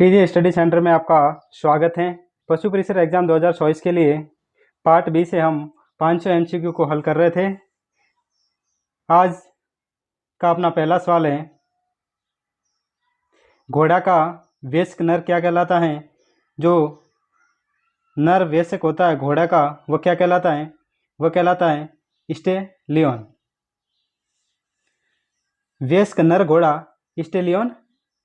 PG study centre में आपका स्वागत है। पशु परिसर एग्जाम 2024 के लिए पार्ट बी से हम 500 एमसीक्यू को हल कर रहे थे। आज का अपना पहला सवाल है, घोड़ा का वयस्क नर क्या कहलाता है? जो नर वयस्क होता है घोड़ा का वो क्या कहलाता है? वो कहलाता है स्टेलियन। वयस्क नर घोड़ा स्टेलियन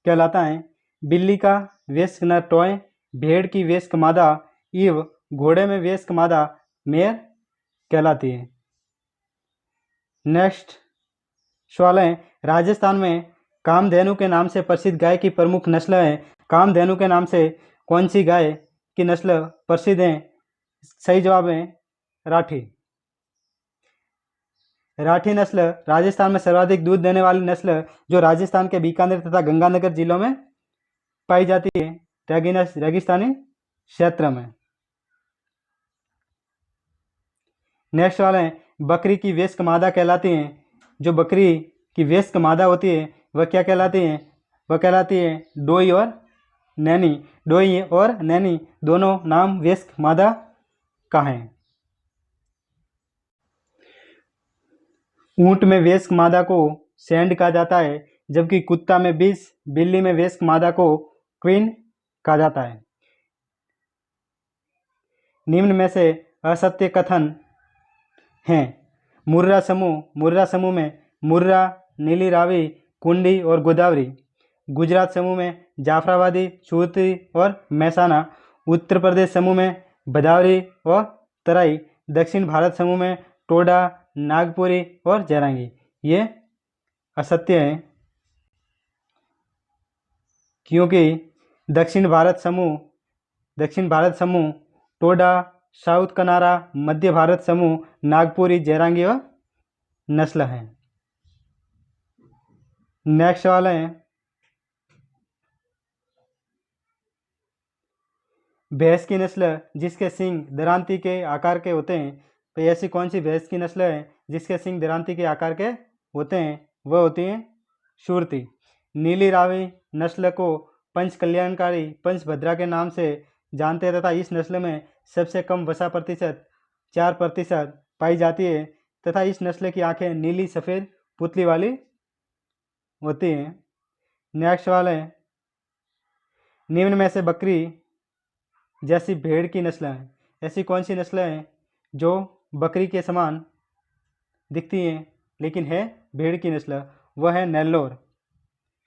कहलाता है। बिल्ली का वयस्क नर टॉय, भेड़ की वयस्क मादा ईव, घोड़े में वयस्क मादा मेयर कहलाती है। नेक्स्ट सवाल है, राजस्थान में कामधेनु के नाम से प्रसिद्ध गाय की प्रमुख नस्ल है। कामधेनु के नाम से कौन सी गाय की नस्ल प्रसिद्ध है? सही जवाब है राठी। राठी नस्ल राजस्थान में सर्वाधिक दूध देने वाली नस्ल जो राजस्थान के बीकानेर तथा गंगानगर जिलों में पाई जाती है, रेगिस्तानी क्षेत्र में। नेक्स्ट सवाल है, बकरी की वयस्क मादा कहलाती है। जो बकरी की वयस्क मादा होती है वह क्या कहलाती है? वह कहलाती है डोई और नैनी। डोई और नैनी दोनों नाम वयस्क मादा का है। ऊंट में वयस्क मादा को सैंड कहा जाता है, जबकि कुत्ता में बिस, बिल्ली में वयस्क मादा को क्वीन कहा जाता है। निम्न में से असत्य कथन हैं। मुर्रा समूह में मुर्रा, नीली रावी, कुंडी और गोदावरी। गुजरात समूह में जाफराबादी, सूरती और महसाना। उत्तर प्रदेश समूह में भदावरी और तराई। दक्षिण भारत समूह में टोडा, नागपुरी और जयरांगी। ये असत्य है, क्योंकि दक्षिण भारत समूह टोडा, साउथ कनारा, मध्य भारत समूह नागपुरी, जयरांगी और नस्ल है। नेक्स्ट सवाल है, भैंस की नस्ल जिसके सींग दरांती के आकार के होते हैं, तो ऐसी कौन सी भैंस की नस्ल है जिसके सींग दरांती के आकार के होते हैं? वह होती है सुरती। नीली रावी नस्ल को पंच कल्याणकारी पंचभद्रा के नाम से जानते हैं तथा इस नस्ल में सबसे कम वसा प्रतिशत 4% पाई जाती है तथा इस नस्ल की आंखें नीली सफ़ेद पुतली वाली होती हैं। नेक्स्ट सवाल है, निम्न में से बकरी जैसी भेड़ की नस्ल है, ऐसी कौन सी नस्ल है जो बकरी के समान दिखती है लेकिन है भेड़ की नस्ल? वह है नेल्लोर।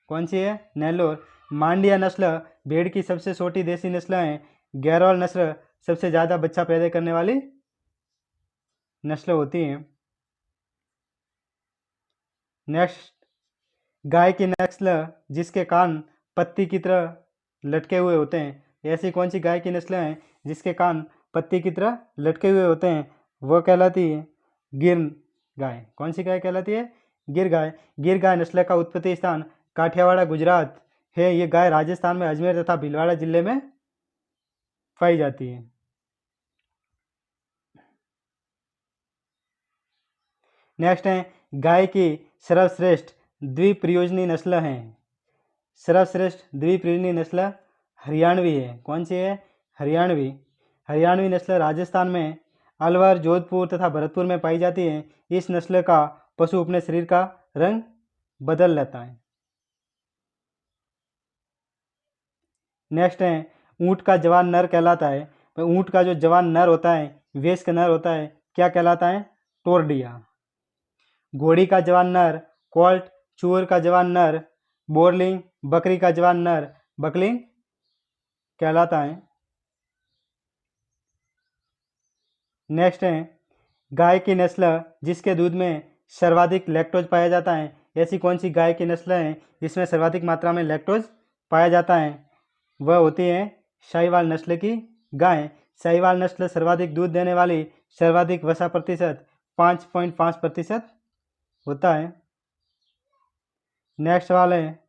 कौन सी है? नेल्लोर। मांडिया नस्ल भेड़ की सबसे छोटी देसी नस्ल है। गैरोल नस्ल सबसे ज़्यादा बच्चा पैदा करने वाली नस्ल होती है। नेक्स्ट, गाय की नस्ल जिसके कान पत्ती की तरह लटके हुए होते हैं, ऐसी कौन सी गाय की नस्ल है जिसके कान पत्ती की तरह लटके हुए होते हैं? वह कहलाती है गिर गाय। कौन सी गाय कहलाती है? गिर गाय। गिर गाय नस्ल का उत्पत्ति स्थान काठियावाड़ गुजरात है। ये गाय राजस्थान में अजमेर तथा भीलवाड़ा जिले में पाई जाती है। नेक्स्ट है, गाय की सर्वश्रेष्ठ द्विप्रयोजनी नस्ल है। सर्वश्रेष्ठ द्विप्रयोजनी नस्ल हरियाणवी है। कौन सी है? हरियाणवी। हरियाणवी नस्ल राजस्थान में अलवर, जोधपुर तथा भरतपुर में पाई जाती है। इस नस्ल का पशु अपने शरीर का रंग बदल लेता है। नेक्स्ट है, ऊंट का जवान नर कहलाता है। तो ऊंट का जो जवान नर होता है, वयस्क नर होता है, क्या कहलाता है? टोरडिया। घोड़ी का जवान नर कोल्ट, चूर का जवान नर बोरलिंग, बकरी का जवान नर बकलिंग कहलाता है। नेक्स्ट है, गाय की नस्ल जिसके दूध में सर्वाधिक लैक्टोज पाया जाता है, ऐसी कौन सी गाय की नस्ल है जिसमें सर्वाधिक मात्रा में लैक्टोज पाया जाता है? वह होती है साहिवाल नस्ल की गाय। साहिवाल नस्ल सर्वाधिक दूध देने वाली, सर्वाधिक वसा प्रतिशत 5.5% होता है। नेक्स्ट सवाल है,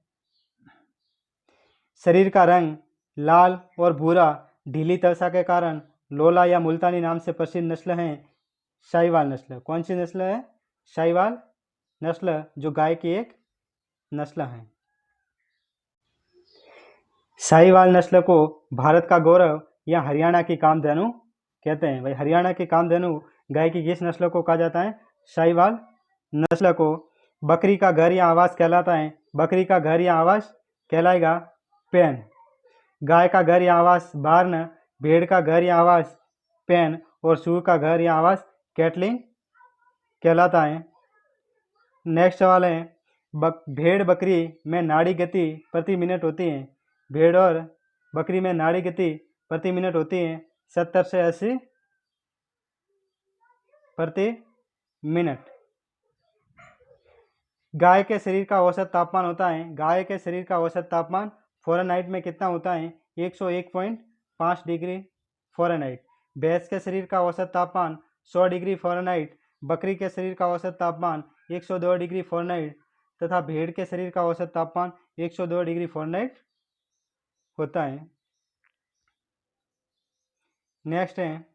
शरीर का रंग लाल और भूरा ढीली त्वचा के कारण लोला या मुल्तानी नाम से प्रसिद्ध नस्ल है साहिवाल नस्ल। कौन सी नस्ल है? साहिवाल नस्ल, जो गाय की एक नस्ल है। साहिवाल नस्ल को भारत का गौरव या हरियाणा की कामधेनु कहते हैं। भाई हरियाणा की कामधेनु गाय की किस नस्ल को कहा जाता है? साहिवाल नस्ल को। बकरी का घर या आवास कहलाता है, बकरी का घर या आवास कहलाएगा पेन। गाय का घर या आवास बार्न, भेड़ का घर या आवास पेन और सूअर का घर या आवास कैटलिंग कहलाता है। नेक्स्ट सवाल है, भेड़ बकरी में नाड़ी गति प्रति मिनट होती है। भेड़ और बकरी में नाड़ी गति प्रति मिनट होती है 70 से 80 प्रति मिनट। गाय के शरीर का औसत तापमान होता है, गाय के शरीर का औसत तापमान फ़ारेनहाइट में कितना होता है? 101.5 डिग्री फ़ारेनहाइट। भैंस के शरीर का औसत तापमान 100 डिग्री फ़ारेनहाइट, बकरी के शरीर का औसत तापमान 102 डिग्री फ़ारेनहाइट तथा भेड़ के शरीर का औसत तापमान 102 डिग्री फ़ारेनहाइट होता है। नेक्स्ट है,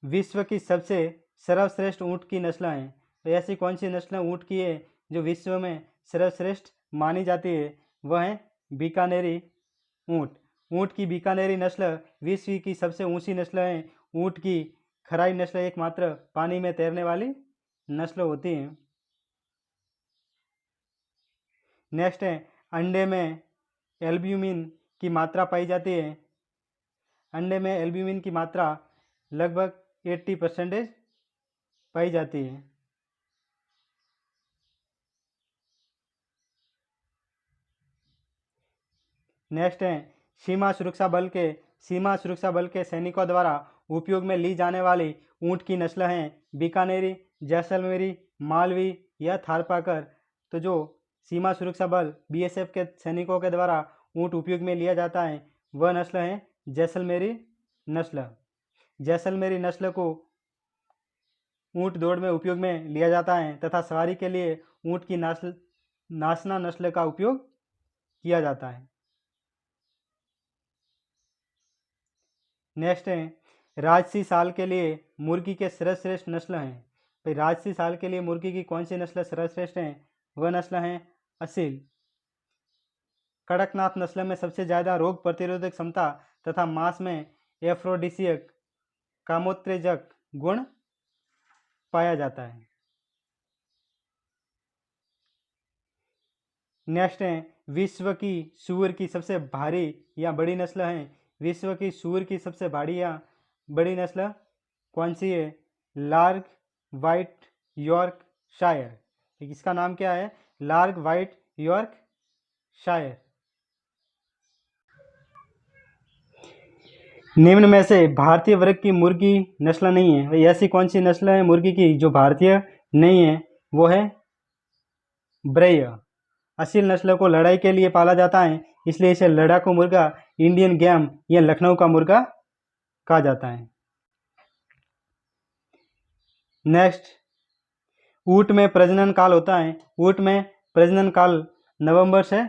विश्व की सबसे सर्वश्रेष्ठ ऊँट की नस्ल हैं। तो ऐसी कौन सी नस्ल ऊँट की है जो विश्व में सर्वश्रेष्ठ मानी जाती है? वह है बीकानेरी ऊँट। ऊँट की बीकानेरी नस्ल विश्व की सबसे ऊंची नस्ल है। ऊँट की खराई नस्ल एकमात्र पानी में तैरने वाली नस्ल होती है। नेक्स्ट है, अंडे में एल्ब्यूमिन की मात्रा पाई जाती है। अंडे में एल्ब्यूमिन की मात्रा लगभग 80% पाई जाती है। नेक्स्ट है, सीमा सुरक्षा बल के सैनिकों द्वारा उपयोग में ली जाने वाली ऊँट की नस्ल हैं बीकानेरी, जैसलमेरी, मालवी या थारपाकर। तो जो सीमा सुरक्षा बल बीएसएफ के सैनिकों के द्वारा ऊँट उपयोग में लिया जाता है वह नस्ल है जैसलमेरी नस्ल। जैसलमेरी नस्ल को ऊँट दौड़ में उपयोग में लिया जाता है तथा सवारी के लिए ऊँट की नासना नस्ल का उपयोग किया जाता है। नेक्स्ट है, राजसी साल के लिए मुर्गी के सर्वश्रेष्ठ नस्ल हैं। भाई राजसी साल के लिए मुर्गी की कौन सी नस्ल सर्वश्रेष्ठ है? वह नस्ल है असील। कड़कनाथ नस्ल में सबसे ज़्यादा रोग प्रतिरोधक क्षमता तथा मांस में एफ्रोडिसियक कामोत्तेजक गुण पाया जाता है। नेक्स्ट है, विश्व की सूअर की सबसे भारी या बड़ी नस्ल है। विश्व की सूअर की सबसे भारी या बड़ी नस्ल कौन सी है? लार्ग वाइट यॉर्क शायर। इसका नाम क्या है? लार्ग वाइट यॉर्क शायर। निम्न में से भारतीय वर्ग की मुर्गी नस्ल नहीं है। भाई ऐसी कौन सी नस्ल है मुर्गी की जो भारतीय नहीं है? वो है ब्रेय। असील नस्ल को लड़ाई के लिए पाला जाता है, इसलिए इसे लड़ाकू मुर्गा, इंडियन गेम या लखनऊ का मुर्गा कहा जाता है। नेक्स्ट, ऊँट में प्रजनन काल होता है। ऊँट में प्रजनन काल नवंबर से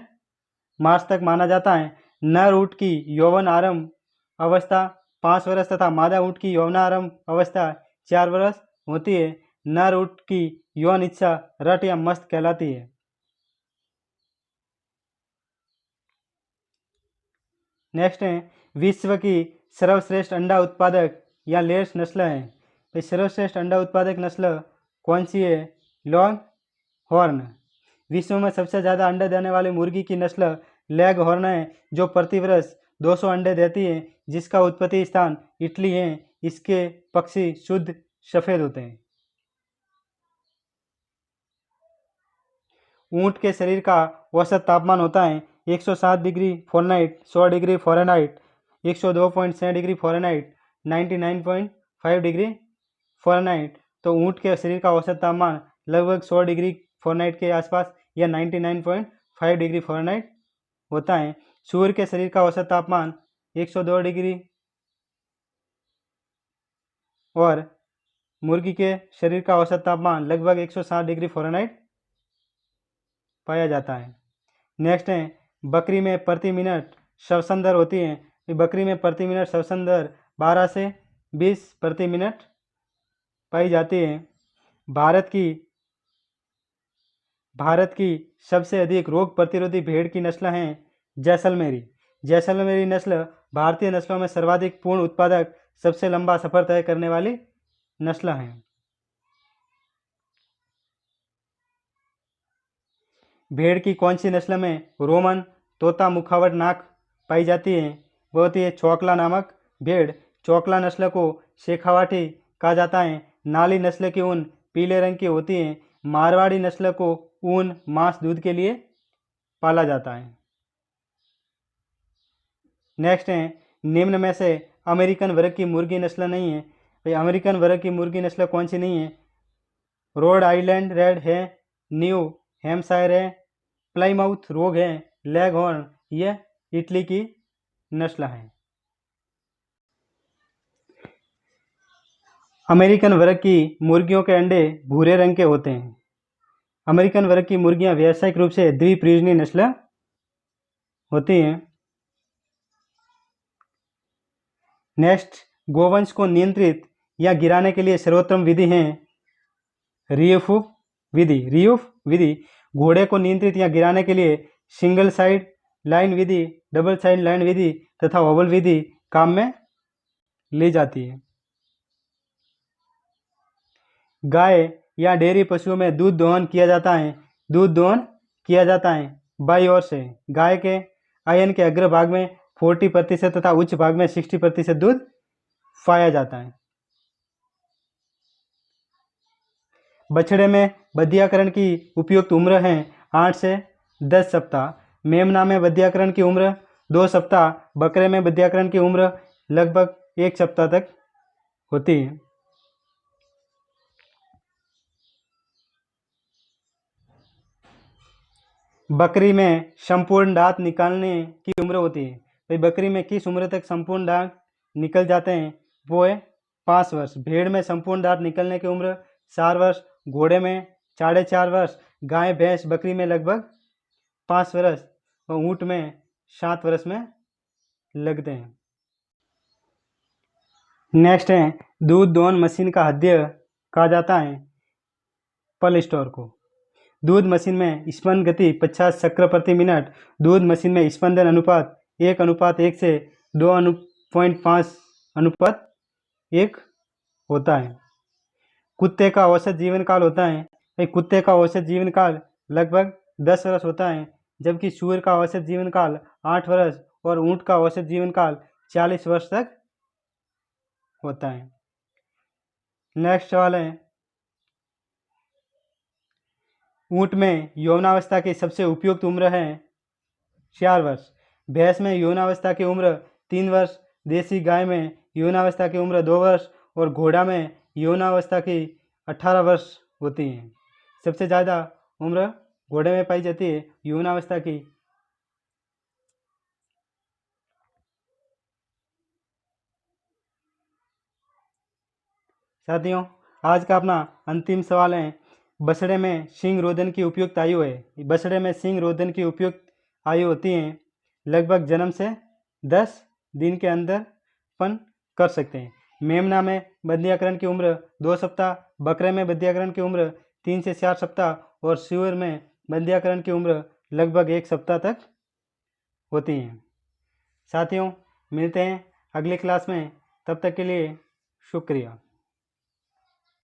मार्च तक माना जाता है। नर ऊँट की यौवन आरंभ अवस्था 5 वर्ष तथा मादा ऊँट की यौवनारंभ अवस्था 4 वर्ष होती है। नर ऊँट की यौन इच्छा रट या मस्त कहलाती है। नेक्स्ट है, विश्व की सर्वश्रेष्ठ अंडा उत्पादक या लेयर्स नस्ल है। तो सर्वश्रेष्ठ अंडा उत्पादक नस्ल कौन सी है? Long horn. विश्व में सबसे ज़्यादा अंडे देने वाली मुर्गी की नस्ल लेग हॉर्न है, जो प्रति वर्ष 200 अंडे देती है, जिसका उत्पत्ति स्थान इटली है। इसके पक्षी शुद्ध सफ़ेद होते हैं। ऊँट के शरीर का औसत तापमान होता है 107 degree Fahrenheit, 100 degree Fahrenheit, 102.6 degree Fahrenheit, 99.5 degree Fahrenheit. तो ऊँट के शरीर का औसत तापमान लगभग 100 डिग्री फ़ारेनहाइट के आसपास या 99.5 डिग्री फ़ारेनहाइट होता है। सूअर के शरीर का औसत तापमान 102 डिग्री और मुर्गी के शरीर का औसत तापमान लगभग 160 डिग्री फ़ारेनहाइट पाया जाता है। नेक्स्ट है, बकरी में प्रति मिनट श्वसन दर होती है। बकरी में प्रति मिनट श्वसन दर 12 से 20 प्रति मिनट पाई जाती है। भारत की सबसे अधिक रोग प्रतिरोधी भेड़ की नस्ल हैं जैसलमेरी। जैसलमेरी नस्ल भारतीय नस्लों में सर्वाधिक पूर्ण उत्पादक, सबसे लंबा सफर तय करने वाली नस्ल है। भेड़ की कौन सी नस्ल में रोमन तोता मुखावट नाक पाई जाती है? वो होती है चौकला नामक भेड़। चौकला नस्ल को शेखावाटी कहा जाता है। नाली नस्ल की ऊन पीले रंग की होती है। मारवाड़ी नस्ल को ऊन, मांस, दूध के लिए पाला जाता है। नेक्स्ट है, निम्न में से अमेरिकन वर्ग की मुर्गी नस्ल नहीं है। भाई अमेरिकन वर्ग की मुर्गी नस्ल कौन सी नहीं है? रोड आइलैंड रेड है, न्यू हैम्पशायर है, प्लाईमाउथ रोग है, लेग हॉर्न, यह इटली की नस्ल है। अमेरिकन वर्ग की मुर्गियों के अंडे भूरे रंग के होते हैं। अमेरिकन वर्ग की मुर्गियां व्यावसायिक रूप से द्विप्रजननीय नस्ल होती हैं। नेक्स्ट, गोवंश को नियंत्रित या गिराने के लिए सर्वोत्तम विधि है रियूफ विधि। घोड़े को नियंत्रित या गिराने के लिए सिंगल साइड लाइन विधि, डबल साइड लाइन विधि तथा ओवल विधि काम में ली जाती है। गाय या डेयरी पशुओं में दूध दोहन किया जाता है बाई ओर से। गाय के आयन के अग्रभाग में 40% तथा उच्च भाग में 60% दूध पाया जाता है। बछड़े में बधियाकरण की उपयुक्त उम्र है 8 से 10 सप्ताह। मेमना में बधियाकरण की उम्र 2 सप्ताह। बकरे में बधियाकरण की उम्र लगभग 1 सप्ताह तक होती है। बकरी में संपूर्ण दांत निकालने की उम्र होती है। भाई बकरी में किस उम्र तक संपूर्ण दांत निकल जाते हैं? वो है 5 वर्ष। भेड़ में संपूर्ण दांत निकलने की उम्र 4 वर्ष, घोड़े में 4.5 वर्ष, गाय, भैंस, बकरी में लगभग 5 वर्ष और ऊँट में 7 वर्ष में लगते हैं। नेक्स्ट है, दूध दोहन मशीन का हृदय कहा जाता है पल स्टोर को। दूध मशीन में स्पंदन गति 50 चक्र प्रति मिनट। दूध मशीन में स्पंदन अनुपात 1:1 से 2.5:1 होता है। कुत्ते का औसत जीवन काल होता है, कुत्ते का औसत जीवन काल लगभग 10 वर्ष होता है, जबकि सूअर का औसत जीवन काल 8 वर्ष और ऊँट का औसत जीवन काल 40 वर्ष तक होता है। नेक्स्ट सवाल है, ऊँट में यौनावस्था की सबसे उपयुक्त उम्र है 4 वर्ष। भैंस में यौनावस्था की उम्र 3 वर्ष। देसी गाय में यौनावस्था की उम्र 2 वर्ष और घोड़ा में यौनावस्था की 18 वर्ष होती है। सबसे ज़्यादा उम्र घोड़े में पाई जाती है यौनावस्था की। साथियों, आज का अपना अंतिम सवाल है, बछड़े में सींग रोधन की उपयुक्त आयु है। बछड़े में सींग रोधन की उपयुक्त आयु होती है लगभग जन्म से 10 दिन के अंदर पन कर सकते हैं। मेमना में बधियाकरण की उम्र 2 सप्ताह, बकरे में बधियाकरण की उम्र 3 से 4 सप्ताह और सूअर में बधियाकरण की उम्र लगभग 1 सप्ताह तक होती है। साथियों, मिलते हैं अगली क्लास में, तब तक के लिए शुक्रिया।